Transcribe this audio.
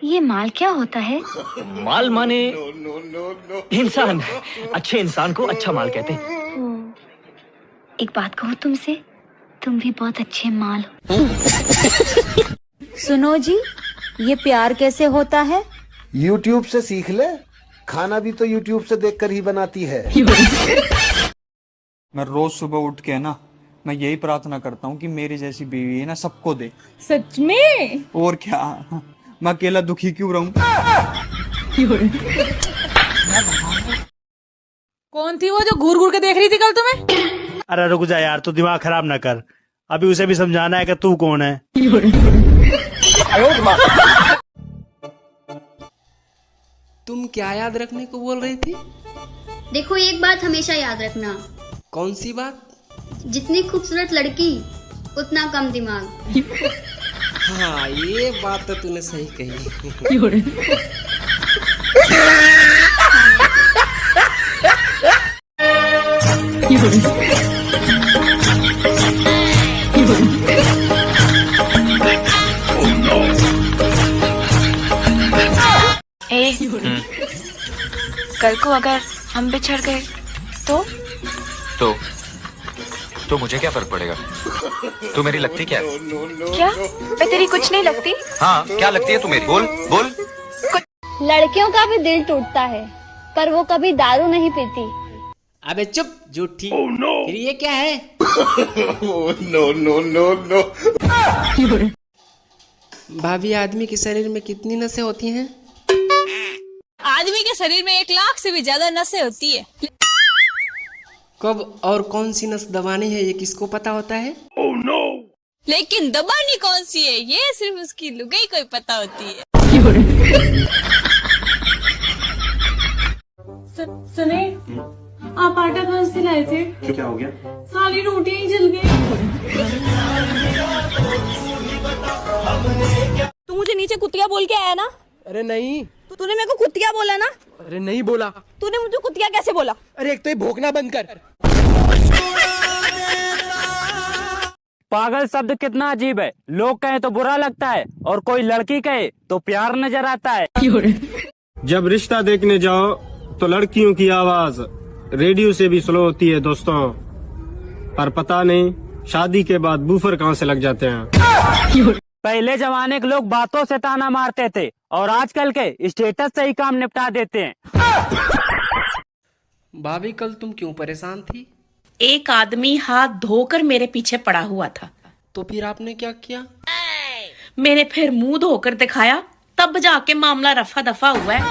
ये माल क्या होता है? माल माने इंसान। अच्छे इंसान को अच्छा माल कहते हैं। एक बात कहूँ तुमसे, तुम भी बहुत अच्छे माल हो। सुनो जी, ये प्यार कैसे होता है? YouTube से सीख ले, खाना भी तो YouTube से देखकर ही बनाती है। मैं रोज सुबह उठ के ना मैं यही प्रार्थना करता हूँ कि मेरी जैसी बीवी है ना सबको दे। सच में? और क्या, मैं अकेला दुखी क्यों रहूं? कौन थी वो जो घूर घूर के देख रही थी कल तुम्हें? अरे रुक जा यार, तू दिमाग खराब ना कर। अभी उसे भी समझाना है कि तू कौन है। तुम क्या याद रखने को बोल रही थी? देखो, एक बात हमेशा याद रखना। कौन सी बात? जितनी खूबसूरत लड़की उतना कम दिमाग। हाँ, ये बात तो तूने सही कही। कल को अगर हम बिछड़ गए तो मुझे क्या फर्क पड़ेगा? तू मेरी लगती क्या है? क्या मैं तेरी कुछ नहीं लगती? हाँ, क्या लगती है तू मेरी? बोल बोल। लड़कियों का भी दिल टूटता है, पर वो कभी दारू नहीं पीती। अबे चुप झूठी। फिर ये क्या है? भाभी, आदमी के शरीर में कितनी नसें होती हैं? आदमी के शरीर में 1 लाख से भी ज्यादा नसें होती है। कब और कौन सी नस दबानी है ये किसको पता होता है? लेकिन दबानी कौन सी है ये सिर्फ उसकी लुगाई को ही पता होती है। सुने, आप आटा कहाँ से लाए थे? क्या हो गया? सारी रोटियां ही जल गई। तू मुझे नीचे कुतिया बोल के आया ना? अरे नहीं। तो तूने मेरे को कुतिया बोला ना? अरे नहीं बोला। तूने मुझे कुतिया कैसे बोला? अरे एक तो ये भोंकना बंद कर। पागल शब्द कितना अजीब है। लोग कहे तो बुरा लगता है और कोई लड़की कहे तो प्यार नजर आता है। जब रिश्ता देखने जाओ तो लड़कियों की आवाज रेडियो से भी स्लो होती है दोस्तों, पर पता नहीं शादी के बाद बूफर कहाँ से लग जाते हैं। पहले जमाने के लोग बातों से ताना मारते थे और आजकल के स्टेटस से ही काम निपटा देते हैं। भाभी, कल तुम क्यों परेशान थी? एक आदमी हाथ धोकर मेरे पीछे पड़ा हुआ था। तो फिर आपने क्या किया? मैंने फिर मुंह धोकर दिखाया, तब जाके मामला रफा दफा हुआ है।